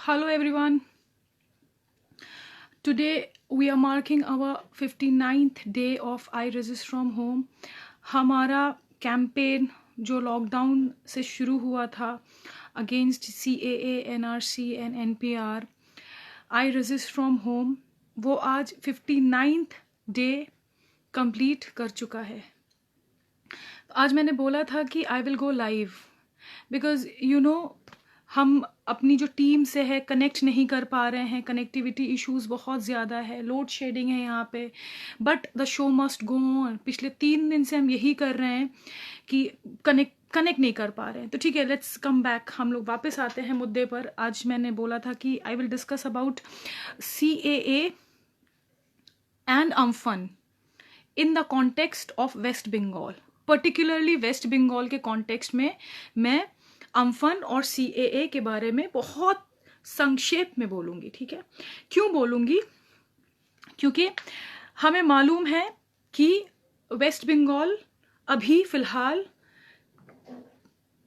Hello everyone. Today we are marking our 59th day of I Resist From Home. हमारा campaign जो lockdown से शुरू हुआ था against CAA, NRC and NPR, I Resist From Home, वो आज 59th day complete कर चुका है. आज मैंने बोला था कि I will go live because हम अपनी जो टीम से है कनेक्ट नहीं कर पा रहे हैं. कनेक्टिविटी इश्यूज बहुत ज़्यादा है, लोड शेडिंग है यहाँ पे, but the show must go on. पिछले 3 दिन से हम यही कर रहे हैं कि कनेक्ट नहीं कर पा रहे हैं. तो ठीक है, लेट्स कम बैक. हम लोग वापस आते हैं मुद्दे पर. आज मैंने बोला था कि I will discuss about CAA and Amphan in the context of West Bengal. Particularly West Bengal के कॉन्टेक्स्ट में मैं अम्फन और CAA के बारे में बहुत संक्षेप में बोलूँगी. ठीक है, क्यों बोलूँगी? क्योंकि हमें मालूम है कि वेस्ट बंगाल अभी फ़िलहाल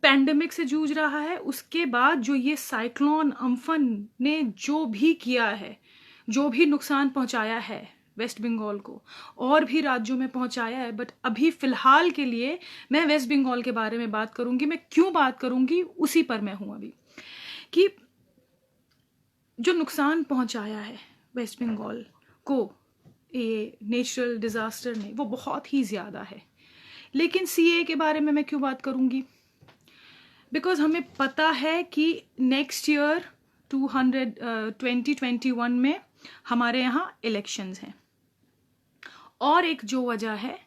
पैंडेमिक से जूझ रहा है. उसके बाद जो ये साइक्लोन अम्फन ने जो भी किया है, जो भी नुकसान पहुंचाया है वेस्ट बंगाल को, और भी राज्यों में पहुंचाया है, बट अभी फ़िलहाल के लिए मैं वेस्ट बंगाल के बारे में बात करूंगी. मैं क्यों बात करूंगी उसी पर मैं हूं अभी, कि जो नुकसान पहुंचाया है वेस्ट बंगाल को ये नेचुरल डिज़ास्टर ने, वो बहुत ही ज़्यादा है. लेकिन CAA के बारे में मैं क्यों बात करूंगी? बिकॉज हमें पता है कि नेक्स्ट ईयर 2021 में हमारे यहाँ इलेक्शंस हैं. और एक जो वजह है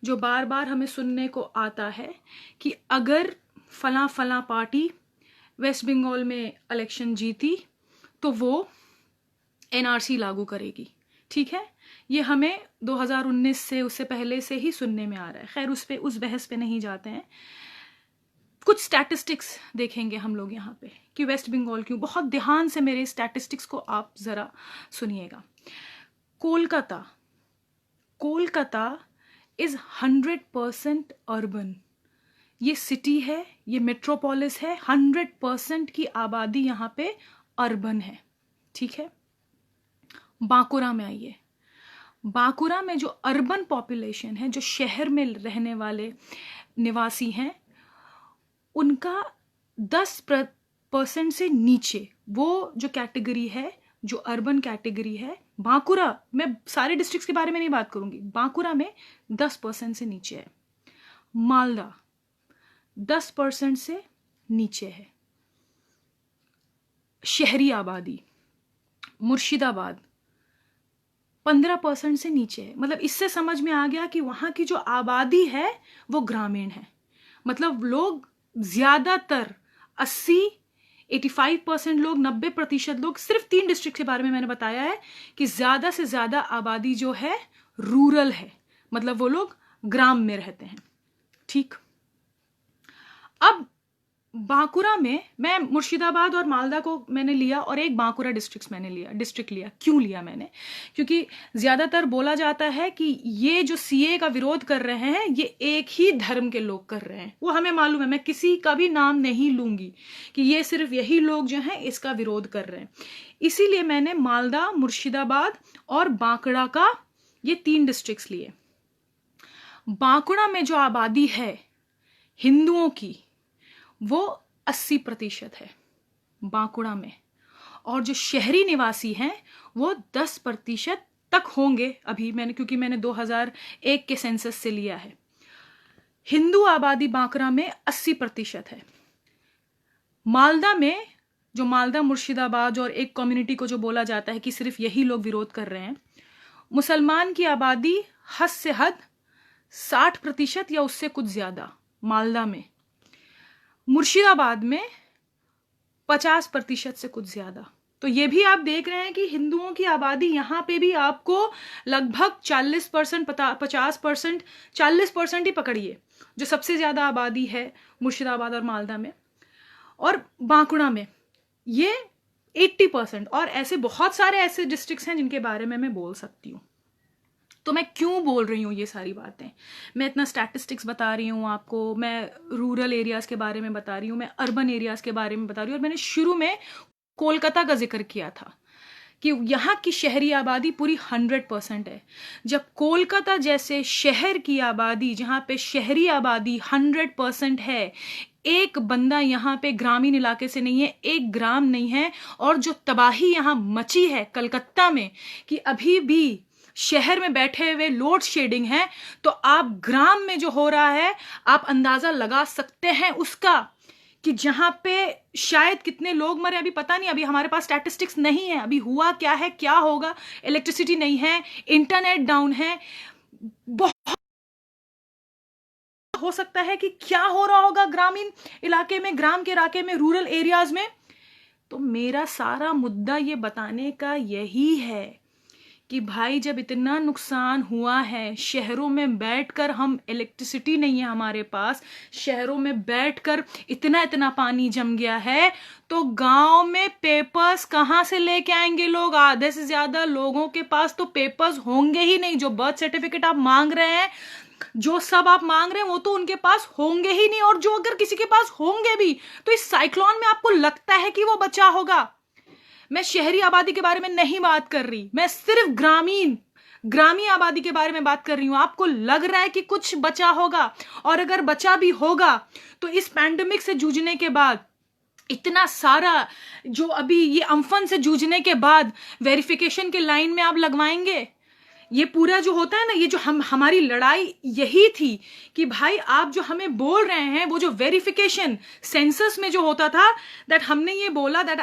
जो बार बार हमें सुनने को आता है कि अगर फलां पार्टी वेस्ट बंगाल में इलेक्शन जीती तो वो NRC लागू करेगी. ठीक है, ये हमें 2019 से, उससे पहले से ही सुनने में आ रहा है. खैर, उस बहस पे नहीं जाते हैं. कुछ स्टैटिस्टिक्स देखेंगे हम लोग यहाँ पे कि वेस्ट बंगाल क्यों. बहुत ध्यान से मेरे स्टैटिस्टिक्स को आप ज़रा सुनिएगा. Kolkata is 100% urban. ये सिटी है, ये मेट्रोपोलिस है. 100% की आबादी यहाँ पे अर्बन है. ठीक है, बांकुरा में आइए. बांकुरा में जो अर्बन पॉपुलेशन है, जो शहर में रहने वाले निवासी हैं, उनका 10% से नीचे, वो जो कैटेगरी है, जो अर्बन कैटेगरी है, बांकुरा, मैं सारे डिस्ट्रिक्ट्स के बारे में नहीं बात करूंगी, बांकुरा में 10% से नीचे है. मालदा 10% से नीचे है. शहरी आबादी मुर्शिदाबाद 15% से नीचे है. मतलब इससे समझ में आ गया कि वहाँ की जो आबादी है वो ग्रामीण है. मतलब लोग ज़्यादातर 85% लोग, 90% लोग, सिर्फ 3 डिस्ट्रिक्ट के बारे में मैंने बताया है कि ज़्यादा से ज़्यादा आबादी जो है रूरल है. मतलब वो लोग ग्राम में रहते हैं. ठीक, अब बांकुरा में मैं मुर्शिदाबाद और मालदा को मैंने लिया और एक बांकुरा डिस्ट्रिक्ट लिया. क्यों लिया मैंने? क्योंकि ज़्यादातर बोला जाता है कि ये जो CAA का विरोध कर रहे हैं ये एक ही धर्म के लोग कर रहे हैं. वो हमें मालूम है, मैं किसी का भी नाम नहीं लूँगी कि ये सिर्फ यही लोग जो हैं इसका विरोध कर रहे हैं. इसीलिए मैंने मालदा, मुर्शिदाबाद और बांकुड़ा का ये 3 डिस्ट्रिक्ट्स लिए. बांकुड़ा में जो आबादी है हिंदुओं की, वो 80% है बांकुड़ा में. और जो शहरी निवासी हैं वो 10% तक होंगे अभी, क्योंकि मैंने 2001 के सेंसस से लिया है. हिंदू आबादी बांकुड़ा में 80% है. मालदा में, जो मालदा, मुर्शिदाबाद और एक कम्युनिटी को जो बोला जाता है कि सिर्फ यही लोग विरोध कर रहे हैं, मुसलमान की आबादी हद से हद 60% या उससे कुछ ज़्यादा मालदा में. मुर्शिदाबाद में 50% से कुछ ज़्यादा. तो ये भी आप देख रहे हैं कि हिंदुओं की आबादी यहाँ पे भी आपको लगभग 40%, 50%, 40% ही पकड़िए, जो सबसे ज़्यादा आबादी है मुर्शिदाबाद और मालदा में. और बांकुड़ा में ये 80%. और ऐसे बहुत सारे ऐसे डिस्ट्रिक्ट्स हैं जिनके बारे में मैं बोल सकती हूँ. तो मैं क्यों बोल रही हूँ ये सारी बातें? मैं इतना स्टैटिस्टिक्स बता रही हूँ आपको, मैं रूरल एरियाज़ के बारे में बता रही हूँ, मैं अर्बन एरियाज़ के बारे में बता रही हूँ, और मैंने शुरू में कोलकाता का जिक्र किया था कि यहाँ की शहरी आबादी पूरी 100% है। जब कोलकाता जैसे शहर की आबादी, जहाँ पे शहरी आबादी 100% है, एक बंदा यहाँ पे ग्रामीण इलाके से नहीं है, एक ग्राम नहीं है, और जो तबाही यहाँ मची है कलकत्ता में कि अभी भी शहर में बैठे हुए लोड शेडिंग है, तो आप ग्राम में जो हो रहा है आप अंदाजा लगा सकते हैं उसका, कि जहां पे शायद कितने लोग मरे अभी पता नहीं, अभी हमारे पास स्टैटिस्टिक्स नहीं है, अभी हुआ क्या है, क्या होगा, इलेक्ट्रिसिटी नहीं है, इंटरनेट डाउन है, बहुत हो सकता है कि क्या हो रहा होगा ग्रामीण इलाके में, ग्राम के इलाके में, रूरल एरियाज में। तो मेरा सारा मुद्दा ये बताने का यही है कि भाई जब इतना नुकसान हुआ है, शहरों में बैठकर हम, इलेक्ट्रिसिटी नहीं है हमारे पास, शहरों में बैठकर इतना इतना पानी जम गया है, तो गांव में पेपर्स कहां से लेके आएंगे लोग? आधे से ज्यादा लोगों के पास तो पेपर्स होंगे ही नहीं। जो बर्थ सर्टिफिकेट आप मांग रहे हैं, जो सब आप मांग रहे हैं, वो तो उनके पास होंगे ही नहीं, और जो अगर किसी के पास होंगे भी तो इस साइक्लोन में आपको लगता है कि वो बचा होगा? मैं शहरी आबादी के बारे में नहीं बात कर रही, मैं सिर्फ ग्रामीण आबादी के बारे में बात कर रही हूं। आपको लग रहा है कि कुछ बचा होगा, और अगर बचा भी होगा तो इस पैंडेमिक से जूझने के बाद, इतना सारा जो अभी ये अम्फन से जूझने के बाद वेरिफिकेशन के लाइन में आप लगवाएंगे? ये पूरा जो होता है ना, ये जो हमारी लड़ाई यही थी कि भाई आप जो हमें बोल रहे हैं, वो जो वेरिफिकेशन सेंसस में जो होता था, दैट हमने ये बोला दैट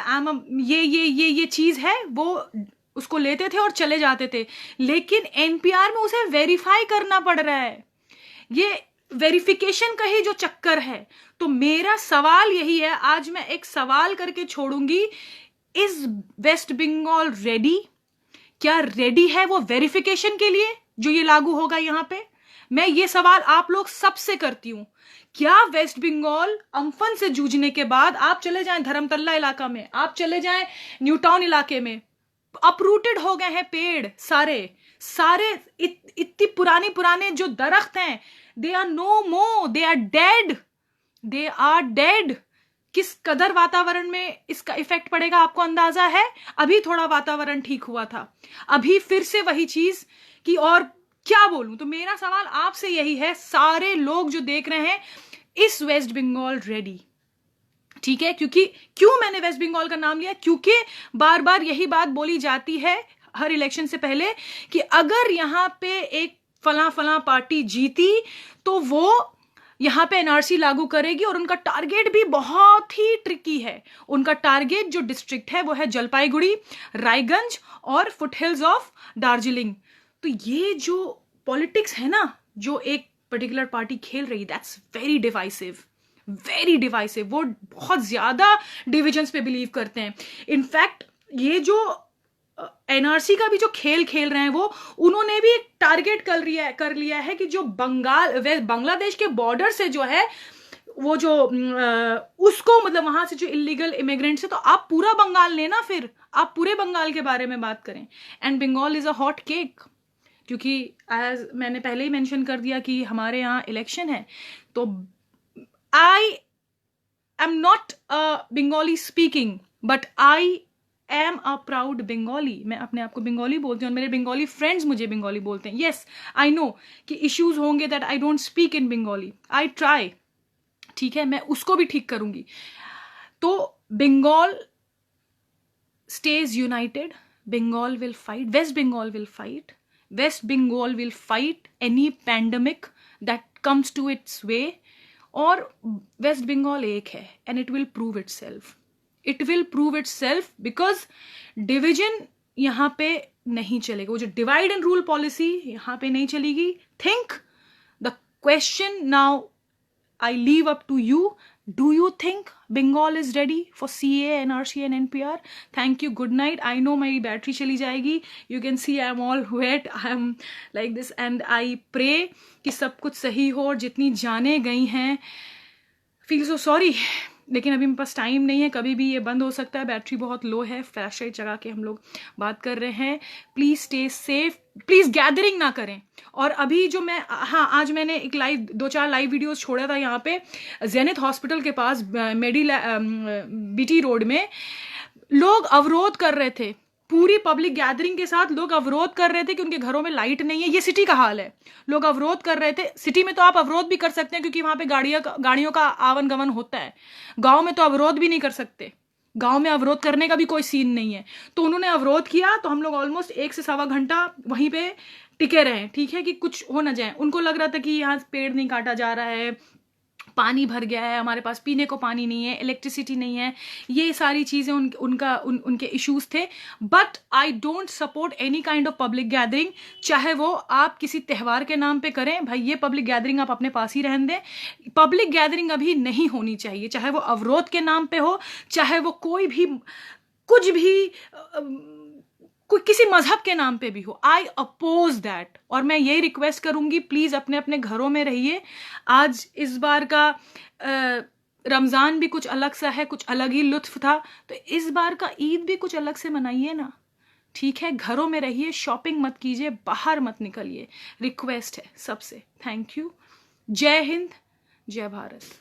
ये चीज है, वो उसको लेते थे और चले जाते थे, लेकिन एनपीआर में उसे वेरीफाई करना पड़ रहा है। ये वेरिफिकेशन का ही जो चक्कर है। तो मेरा सवाल यही है, आज मैं एक सवाल करके छोड़ूंगी, इज वेस्ट बंगाल रेडी? क्या रेडी है वो वेरिफिकेशन के लिए जो ये लागू होगा यहां पे? मैं ये सवाल आप लोग सबसे करती हूं। क्या वेस्ट बंगाल अम्फन से जूझने के बाद, आप चले जाएं धर्मतल्ला इलाका में, आप चले जाएं न्यू टाउन इलाके में, अपरूटेड हो गए हैं पेड़ सारे इतनी पुराने जो दरख्त हैं, they are no more, they are dead. किस कदर वातावरण में इसका इफेक्ट पड़ेगा आपको अंदाजा है? अभी थोड़ा वातावरण ठीक हुआ था, अभी फिर से वही चीज की, और क्या बोलूं। तो मेरा सवाल आपसे यही है, सारे लोग जो देख रहे हैं, इस वेस्ट बंगाल रेडी? ठीक है, क्योंकि क्यों मैंने वेस्ट बंगाल का नाम लिया? क्योंकि बार बार यही बात बोली जाती है हर इलेक्शन से पहले कि अगर यहां पे एक फला पार्टी जीती तो वो यहां पे एनआरसी लागू करेगी, और उनका टारगेट भी बहुत ही ट्रिकी है। उनका टारगेट जो डिस्ट्रिक्ट है वो है जलपाईगुड़ी, रायगंज और फुटहिल्स ऑफ दार्जिलिंग। तो ये जो पॉलिटिक्स है ना, जो एक पर्टिकुलर पार्टी खेल रही, दैट्स वेरी डिवाइसिव। वो बहुत ज्यादा डिविजन्स पे बिलीव करते हैं। इनफैक्ट ये जो एनआरसी का भी जो खेल रहे हैं, वो उन्होंने भी एक टारगेट कर लिया है कि जो बांग्लादेश के बॉर्डर से जो है वो जो उसको, मतलब वहां से जो इलीगल इमिग्रेंट्स है, तो आप पूरा बंगाल लेना, फिर आप पूरे बंगाल के बारे में बात करें। And Bengal is a hot cake, क्योंकि एज मैंने पहले ही मेंशन कर दिया कि हमारे यहाँ इलेक्शन है। तो I am not Bengali speaking, but I am a proud Bengali. मैं अपने आप को बंगाली बोलती हूँ, और मेरे बंगाली फ्रेंड्स मुझे बंगाली बोलते हैं। येस, आई नो कि इश्यूज होंगे that I don't speak in Bengali, I try, ठीक है, मैं उसको भी ठीक करूंगी। तो Bengal stays united, Bengal will fight, west Bengal will fight, west Bengal will fight any pandemic that comes to its way. और वेस्ट बंगाल एक है, and it will prove itself, it will prove itself, because division यहां पे नहीं चलेगा। वो जो डिवाइड एंड रूल पॉलिसी यहां पे नहीं चलेगी। Think the question now I leave up to you. Do you think Bengal is ready for CA, NRC and NPR? Thank you. Good night. I know मेरी बैटरी चली जाएगी. You can see I am all wet. I am like this, and I pray कि सब कुछ सही हो, और जितनी जाने गई हैं, feel so sorry, लेकिन अभी मेरे पास टाइम नहीं है, कभी भी ये बंद हो सकता है। बैटरी बहुत लो है, फ्लैश लाइट जगा के हम लोग बात कर रहे हैं। Please stay safe, please gathering ना करें। और अभी जो मैं, हाँ, आज मैंने एक 2-4 लाइव वीडियोस छोड़ा था यहाँ पे जेनिथ हॉस्पिटल के पास, BT रोड में। लोग अवरोध कर रहे थे, पूरी पब्लिक गैदरिंग के साथ लोग अवरोध कर रहे थे कि उनके घरों में लाइट नहीं है। ये सिटी का हाल है, लोग अवरोध कर रहे थे। सिटी में तो आप अवरोध भी कर सकते हैं क्योंकि वहां पे गाड़ियों का आवन गमन होता है। गांव में तो अवरोध भी नहीं कर सकते, गांव में अवरोध करने का भी कोई सीन नहीं है। तो उन्होंने अवरोध किया, तो हम लोग ऑलमोस्ट 1 से सवा घंटा वहीं पे टिके रहे, ठीक है, कि कुछ हो ना जाए। उनको लग रहा था कि यहाँ पेड़ नहीं काटा जा रहा है, पानी भर गया है, हमारे पास पीने को पानी नहीं है, इलेक्ट्रिसिटी नहीं है, ये सारी चीजें उनके इश्यूज थे। But I don't support any kind of public gathering, चाहे वो आप किसी त्यौहार के नाम पे करें। भाई ये पब्लिक गैदरिंग आप अपने पास ही रहने दें। पब्लिक गैदरिंग अभी नहीं होनी चाहिए, चाहे वो अवरोध के नाम पे हो, चाहे वो कोई भी कुछ भी कोई किसी मजहब के नाम पे भी हो। I oppose that. और मैं यही रिक्वेस्ट करूंगी, प्लीज अपने अपने घरों में रहिए। आज इस बार का रमजान भी कुछ अलग सा है, कुछ अलग ही लुत्फ था, तो इस बार का ईद भी कुछ अलग से मनाइए ना, ठीक है। घरों में रहिए, शॉपिंग मत कीजिए, बाहर मत निकलिए, रिक्वेस्ट है सबसे। Thank you. जय हिंद, जय भारत।